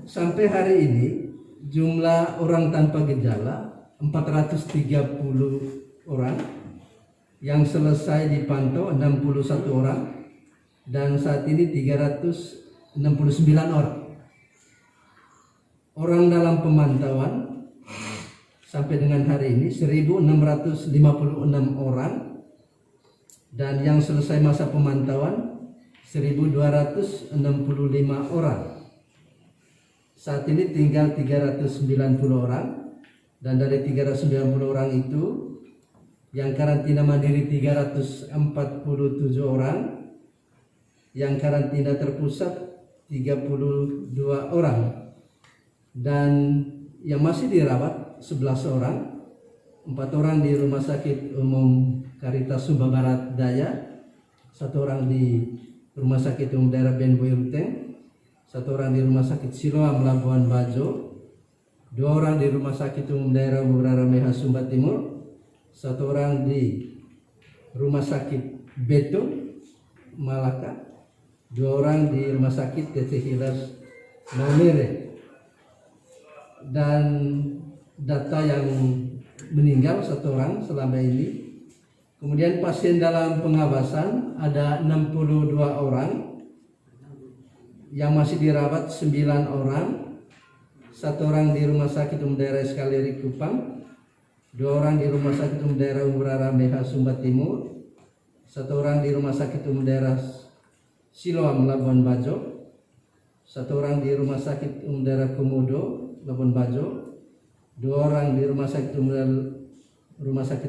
sampai hari ini jumlah orang tanpa gejala 430 orang, yang selesai dipantau 61 orang, dan saat ini 369 orang. Orang dalam pemantauan sampai dengan hari ini 1656 orang, dan yang selesai masa pemantauan 1265 orang. Saat ini tinggal 390 orang, dan dari 390 orang itu yang karantina mandiri 347 orang, yang karantina terpusat 32 orang, dan yang masih dirawat 11 orang, 4 orang di Rumah Sakit Umum Karitas Sumba Barat Daya, 1 orang di Rumah Sakit Umum Daerah Benboy Ruteng, 1 orang di Rumah Sakit Siloam Labuan Bajo, 2 orang di Rumah Sakit Umum Daerah Murara Meha Sumba Timur, 1 orang di Rumah Sakit Betung Malaka, 2 orang di Rumah Sakit TC Hilas Maumere. Dan data yang meninggal 1 orang selama ini. Kemudian pasien dalam pengawasan ada 62 orang, yang masih dirawat 9 orang, 1 orang di Rumah Sakit Umum Daerah Skaleri Kupang, 2 orang di Rumah Sakit Umum Daerah Murara Meha Sumba Timur, 1 orang di Rumah Sakit Umum Daerah Siloam Labuan Bajo, 1 orang di Rumah Sakit Umum Daerah Komodo Labuan Bajo, 2 orang di Rumah Sakit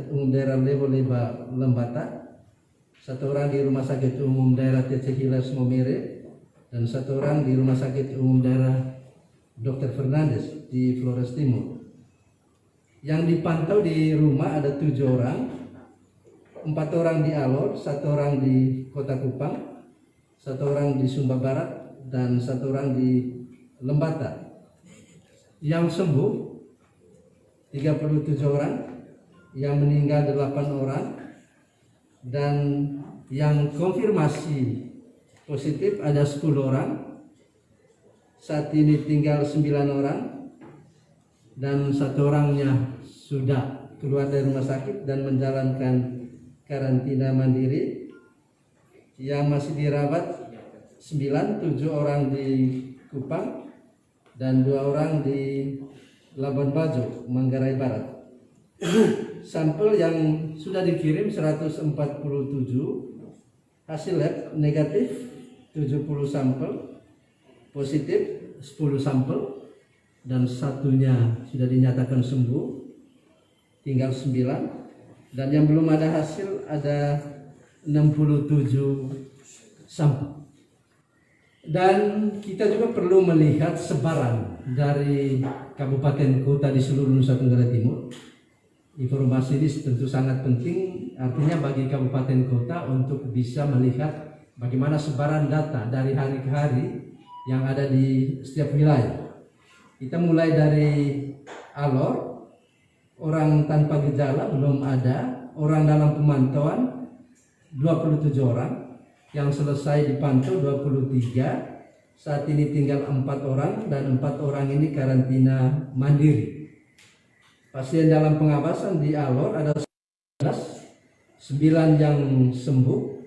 Umum Daerah Lebo-Leba Lembata, 1 orang di Rumah Sakit Umum Daerah TC Hilas Momere, dan 1 orang di Rumah Sakit Umum Daerah Dr. Fernandes di Flores Timur. Yang dipantau di rumah ada 7 orang, 4 orang di Alor, 1 orang di Kota Kupang, 1 orang di Sumba Barat, dan 1 orang di Lembata. Yang sembuh 37 orang, yang meninggal 8 orang, dan yang konfirmasi positif ada 10 orang. Saat ini tinggal 9 orang, dan 1 orangnya sudah keluar dari rumah sakit dan menjalankan karantina mandiri. Yang masih dirawat 7 orang di Kupang dan 2 orang di Labuan Bajo, Manggarai Barat. Sampel yang sudah dikirim 147, hasil lab negatif 70 sampel, positif 10 sampel, dan 1-nya sudah dinyatakan sembuh, tinggal 9, dan yang belum ada hasil ada 67 sampel. Dan kita juga perlu melihat sebaran dari kabupaten kota di seluruh Nusa Tenggara Timur. Informasi ini tentu sangat penting, artinya bagi kabupaten kota untuk bisa melihat bagaimana sebaran data dari hari ke hari yang ada di setiap wilayah. Kita mulai dari Alor, orang tanpa gejala belum ada, orang dalam pemantauan 27 orang, yang selesai dipantau 23, saat ini tinggal 4 orang, dan 4 orang ini karantina mandiri. Pasien dalam pengawasan di Alor ada 9 yang sembuh,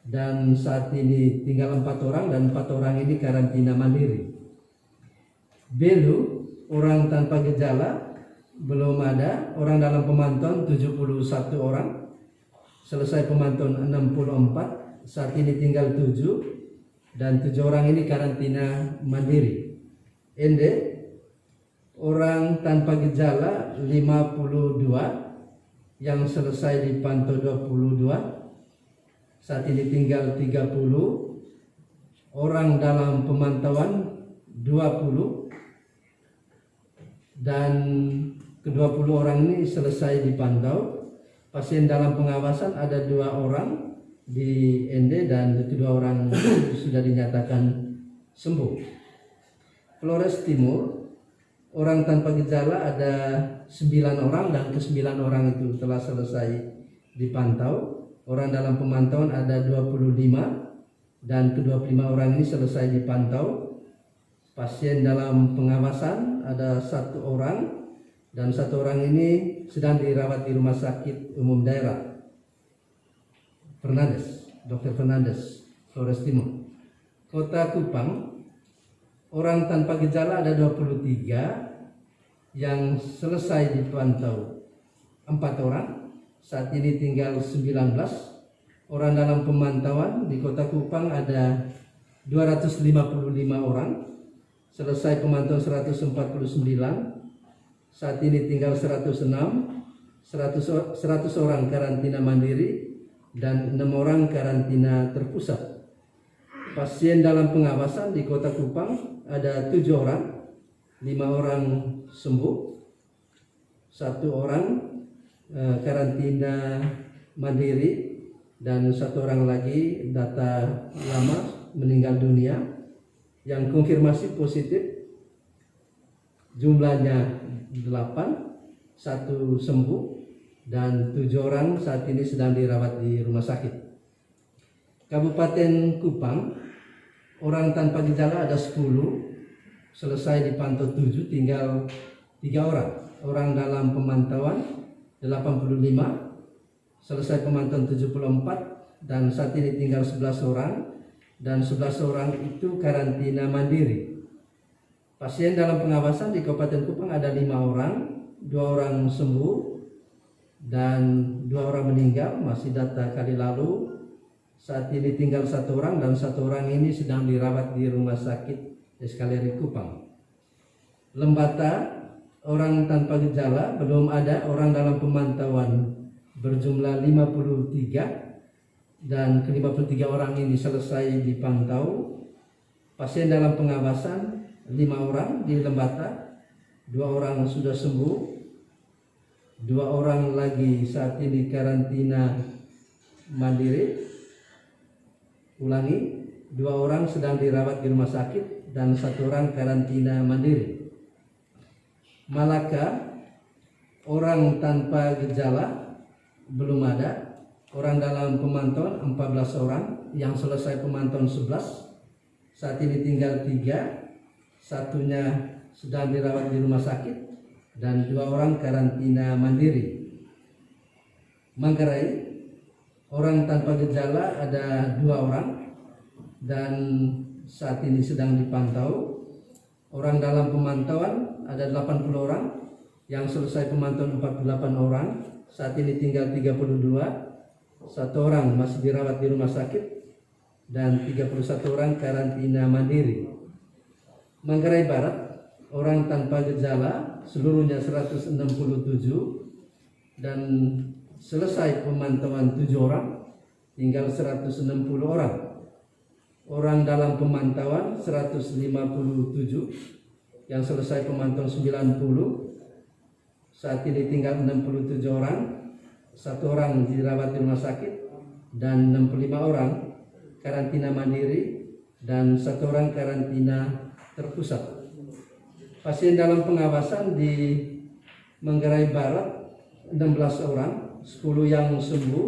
dan saat ini tinggal 4 orang, dan 4 orang ini karantina mandiri. Belu, orang tanpa gejala belum ada, orang dalam pemantauan 71 orang, selesai pemantauan 64, saat ini tinggal 7, dan 7 orang ini karantina mandiri. Ende, orang tanpa gejala 52, yang selesai dipantau 22, saat ini tinggal 30, orang dalam pemantauan 20, dan ke-20 orang ini selesai dipantau. Pasien dalam pengawasan ada 2 orang di ND, dan 2 orang sudah dinyatakan sembuh. Flores Timur, orang tanpa gejala ada 9 orang, dan ke-9 orang itu telah selesai dipantau. Orang dalam pemantauan ada 25, dan ke-25 orang ini selesai dipantau. Pasien dalam pengawasan ada 1 orang, dan 1 orang ini sedang dirawat di Rumah Sakit Umum Daerah Fernandes, Dr. Fernandes, Flores Timur. Kota Kupang, orang tanpa gejala ada 23, yang selesai dipantau 4 orang, saat ini tinggal 19. Orang dalam pemantauan di Kota Kupang ada 255 orang, selesai pemantauan 149, saat ini tinggal 106, 100 orang karantina mandiri dan 6 orang karantina terpusat. Pasien dalam pengawasan di Kota Kupang ada 7 orang, 5 orang sembuh, 1 orang karantina mandiri, dan 1 orang lagi data lama meninggal dunia. Yang konfirmasi positif jumlahnya 8, 1 sembuh, dan 7 orang saat ini sedang dirawat di rumah sakit. Kabupaten Kupang, orang tanpa gejala ada 10, selesai dipantau 7, tinggal 3 orang. Orang dalam pemantauan 85, selesai pemantauan 74, dan saat ini tinggal 11 orang, dan 11 orang itu karantina mandiri. Pasien dalam pengawasan di Kabupaten Kupang ada 5 orang, 2 orang sembuh, dan 2 orang meninggal, masih data kali lalu. Saat ini tinggal 1 orang, dan 1 orang ini sedang dirawat di Rumah Sakit Escaleri Kupang. Lembata, orang tanpa gejala belum ada. Orang dalam pemantauan berjumlah 53, dan ke-53 orang ini selesai dipantau. Pasien dalam pengawasan 5 orang di Lembata, 2 orang sudah sembuh, 2 orang lagi saat ini karantina mandiri. Ulangi, 2 orang sedang dirawat di rumah sakit dan 1 orang karantina mandiri. Malaka, orang tanpa gejala belum ada. Orang dalam pemantauan 14 orang, yang selesai pemantauan 11, saat ini tinggal 3, satunya sedang dirawat di rumah sakit, dan 2 orang karantina mandiri. Manggarai, orang tanpa gejala ada 2 orang, dan saat ini sedang dipantau. Orang dalam pemantauan ada 80 orang, yang selesai pemantauan 48 orang, saat ini tinggal 32. 1 orang masih dirawat di rumah sakit, dan 31 orang karantina mandiri. Manggarai Barat, orang tanpa gejala seluruhnya 167, dan selesai pemantauan 7 orang, tinggal 160 orang. Orang dalam pemantauan 157, yang selesai pemantauan 90, saat ini tinggal 67 orang. 1 orang dirawat di rumah sakit, dan 65 orang karantina mandiri, dan 1 orang karantina terpusat. Pasien dalam pengawasan di Manggarai Barat 16 orang, 10 yang sembuh,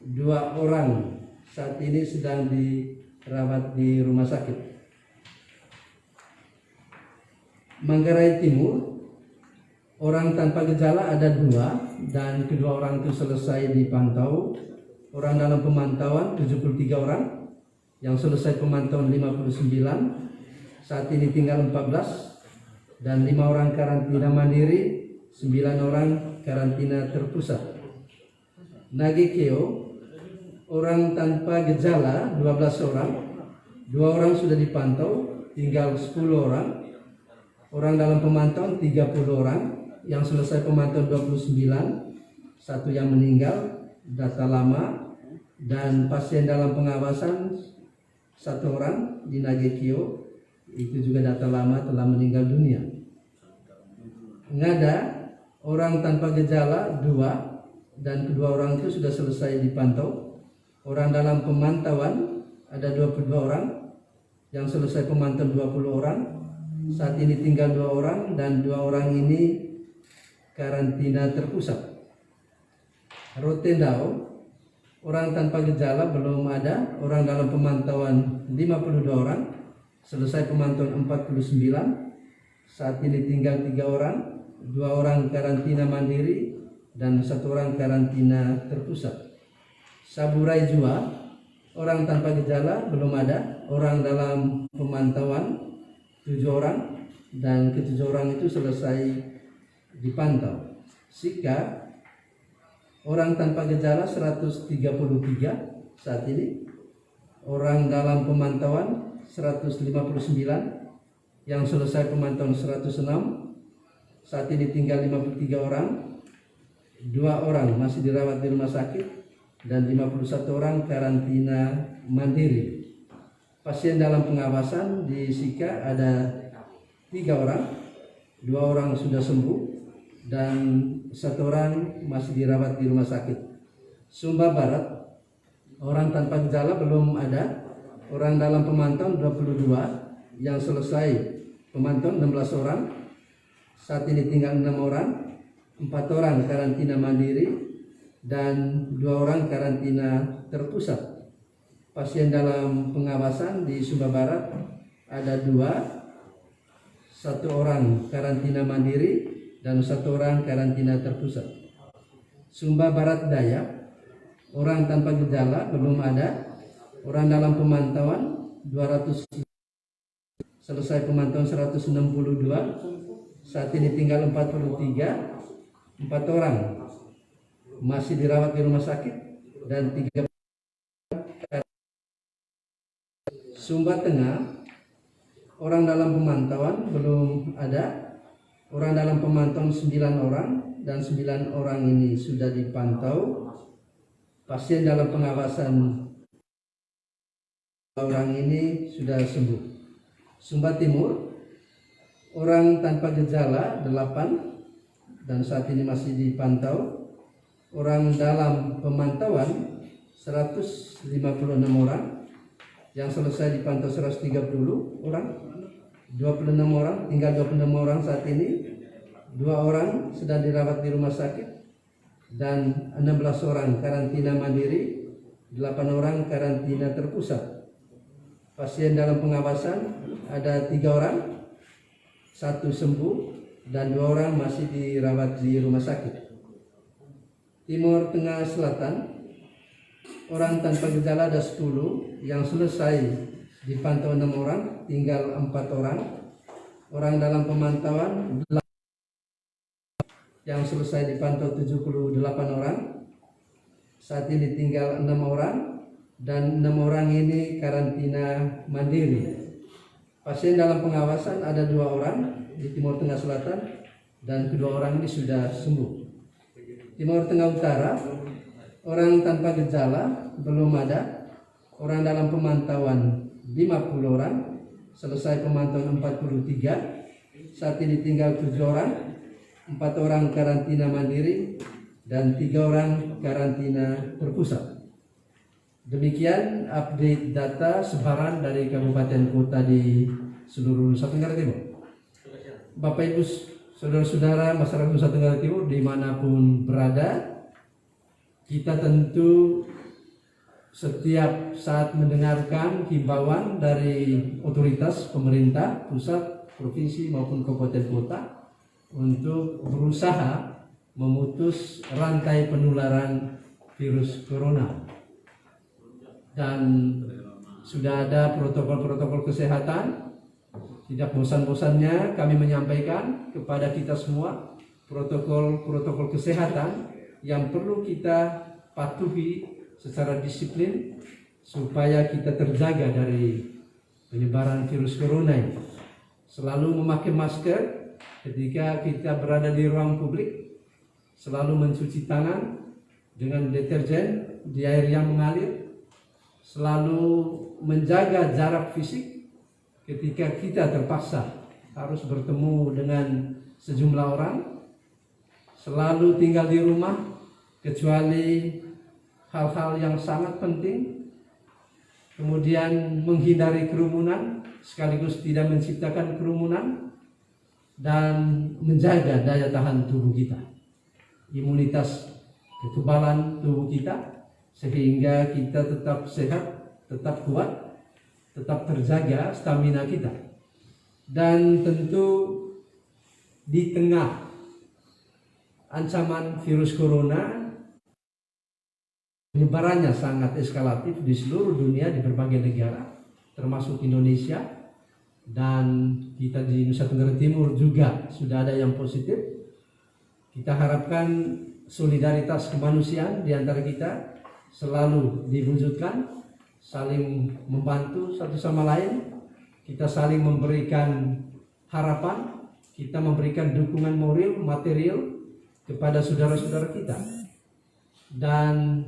2 orang saat ini sedang dirawat di rumah sakit. Manggarai Timur, orang tanpa gejala ada 2, dan kedua orang itu selesai dipantau. Orang dalam pemantauan 73 orang, yang selesai pemantauan 59, saat ini tinggal 14, dan 5 orang karantina mandiri, 9 orang karantina terpusat. Nagekeo, orang tanpa gejala 12 orang, 2 orang sudah dipantau, tinggal 10 orang. Orang dalam pemantauan 30 orang, yang selesai pemantauan 29, 1 yang meninggal, data lama, dan pasien dalam pengawasan 1 orang di Nagekeo, itu juga data lama, telah meninggal dunia. Ngada, orang tanpa gejala 2, dan kedua orang itu sudah selesai dipantau. Orang dalam pemantauan ada 22 orang, yang selesai pemantauan 20 orang, saat ini tinggal 2 orang, dan 2 orang ini karantina terpusat. Rotendao, orang tanpa gejala belum ada. Orang dalam pemantauan 52 orang, selesai pemantauan 49, saat ini tinggal 3 orang, 2 orang karantina mandiri dan 1 orang karantina terpusat. Saburai Jua, orang tanpa gejala belum ada, orang dalam pemantauan 7 orang, dan ke-7 orang itu selesai dipantau. Sika, orang tanpa gejala 133 saat ini, orang dalam pemantauan 159, yang selesai pemantauan 106, saat ini tinggal 53 orang, 2 orang masih dirawat di rumah sakit, dan 51 orang karantina mandiri. Pasien dalam pengawasan di Sika ada 3 orang, 2 orang sudah sembuh, dan 1 orang masih dirawat di rumah sakit. Sumba Barat, orang tanpa gejala belum ada, orang dalam pemantauan 22, yang selesai pemantauan 16 orang, saat ini tinggal 6 orang, 4 orang karantina mandiri, dan 2 orang karantina terpusat. Pasien dalam pengawasan di Sumba Barat ada 2, 1 orang karantina mandiri dan 1 orang karantina terpusat. Sumba Barat Daya, orang tanpa gejala belum ada, orang dalam pemantauan 200, selesai pemantauan 162, saat ini tinggal 43, 4 orang masih dirawat di rumah sakit, dan 3. Sumba Tengah, orang dalam pemantauan belum ada, orang dalam pemantauan 9 orang, dan 9 orang ini sudah dipantau. Pasien dalam pengawasan orang ini sudah sembuh. Sumba Timur, orang tanpa gejala 8, dan saat ini masih dipantau. Orang dalam pemantauan 156 orang, yang selesai dipantau 130 orang, 26 orang, tinggal 26 orang saat ini, 2 orang sedang dirawat di rumah sakit, dan 16 orang karantina mandiri, 8 orang karantina terpusat. Pasien dalam pengawasan ada 3 orang, 1 sembuh, dan 2 orang masih dirawat di rumah sakit. Timur Tengah Selatan, orang tanpa gejala ada 10, yang selesai dipantau 6 orang, tinggal 4 orang. Orang dalam pemantauan 8, yang selesai dipantau 78 orang, saat ini tinggal 6 orang, dan 6 orang ini karantina mandiri. Pasien dalam pengawasan ada 2 orang di Timur Tengah Selatan, dan kedua orang ini sudah sembuh. Timur Tengah Utara, orang tanpa gejala belum ada, orang dalam pemantauan 50 orang, selesai pemantauan 43, saat ini tinggal 7 orang, 4 orang karantina mandiri, dan 3 orang karantina terpusat. Demikian update data sebaran dari kabupaten kota di seluruh Nusa Tenggara Timur. Bapak Ibu, saudara-saudara masyarakat Nusa Tenggara Timur dimanapun berada, kita tentu setiap saat mendengarkan himbauan dari otoritas pemerintah pusat, provinsi maupun kabupaten kota untuk berusaha memutus rantai penularan virus corona. Dan sudah ada protokol-protokol kesehatan. Tidak bosan-bosannya kami menyampaikan kepada kita semua protokol-protokol kesehatan yang perlu kita patuhi secara disiplin supaya kita terjaga dari penyebaran virus corona ini. Selalu memakai masker ketika kita berada di ruang publik, selalu mencuci tangan dengan deterjen di air yang mengalir, selalu menjaga jarak fisik ketika kita terpaksa harus bertemu dengan sejumlah orang, selalu tinggal di rumah kecuali hal-hal yang sangat penting, kemudian menghindari kerumunan sekaligus tidak menciptakan kerumunan, dan menjaga daya tahan tubuh kita, imunitas kekebalan tubuh kita, sehingga kita tetap sehat, tetap kuat, tetap terjaga stamina kita. Dan tentu di tengah ancaman virus corona, penyebarannya sangat eskalatif di seluruh dunia, di berbagai negara, termasuk Indonesia, dan kita di Nusa Tenggara Timur juga sudah ada yang positif. Kita harapkan solidaritas kemanusiaan di antara kita selalu diwujudkan, saling membantu satu sama lain, kita saling memberikan harapan, kita memberikan dukungan moral, material kepada saudara-saudara kita. Dan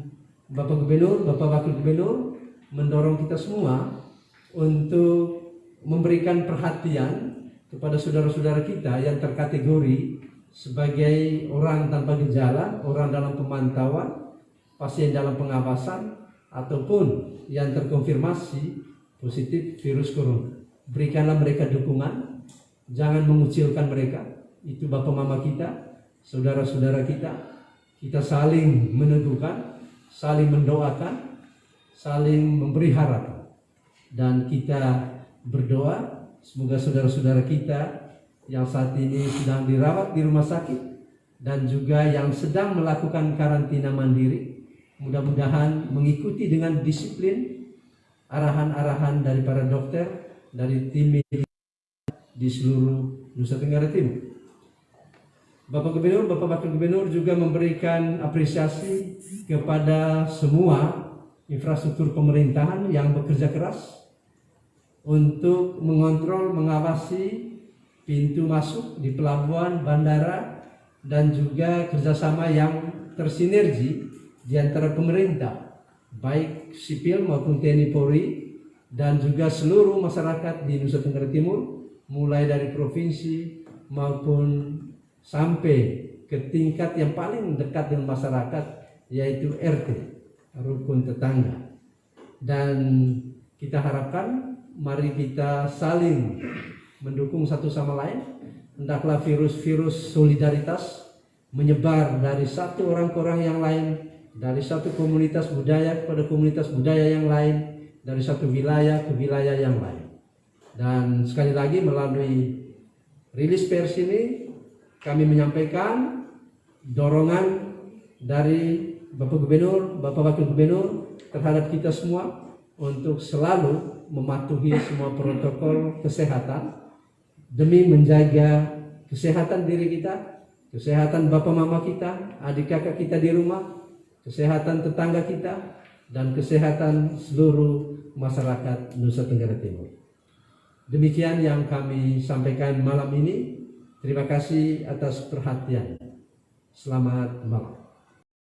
Bapak Gubernur, Bapak Wakil Gubernur mendorong kita semua untuk memberikan perhatian kepada saudara-saudara kita yang terkategori sebagai orang tanpa gejala, orang dalam pemantauan, pasien dalam pengawasan, ataupun yang terkonfirmasi positif virus corona. Berikanlah mereka dukungan, jangan mengucilkan mereka. Itu Bapak Mama kita, saudara-saudara kita. Kita saling meneguhkan, saling mendoakan, saling memberi harapan. Dan kita berdoa semoga saudara-saudara kita yang saat ini sedang dirawat di rumah sakit dan juga yang sedang melakukan karantina mandiri, mudah-mudahan mengikuti dengan disiplin arahan-arahan dari para dokter, dari tim di seluruh Nusa Tenggara Timur. Bapak Gubernur, Bapak Wakil Gubernur juga memberikan apresiasi kepada semua infrastruktur pemerintahan yang bekerja keras untuk mengontrol, mengawasi pintu masuk di pelabuhan, bandara, dan juga kerjasama yang tersinergi di antara pemerintah, baik sipil maupun TNI Polri, dan juga seluruh masyarakat di Nusa Tenggara Timur, mulai dari provinsi maupun sampai ke tingkat yang paling dekat dengan masyarakat, yaitu RT, rukun tetangga. Dan kita harapkan mari kita saling mendukung satu sama lain. Hendaklah virus-virus solidaritas menyebar dari satu orang ke orang yang lain, dari satu komunitas budaya kepada komunitas budaya yang lain, dari satu wilayah ke wilayah yang lain. Dan sekali lagi melalui rilis pers ini kami menyampaikan dorongan dari Bapak Gubernur, Bapak Wakil Gubernur terhadap kita semua untuk selalu mematuhi semua protokol kesehatan demi menjaga kesehatan diri kita, kesehatan Bapak Mama kita, adik kakak kita di rumah, kesehatan tetangga kita, dan kesehatan seluruh masyarakat Nusa Tenggara Timur. Demikian yang kami sampaikan malam ini. Terima kasih atas perhatian. Selamat malam.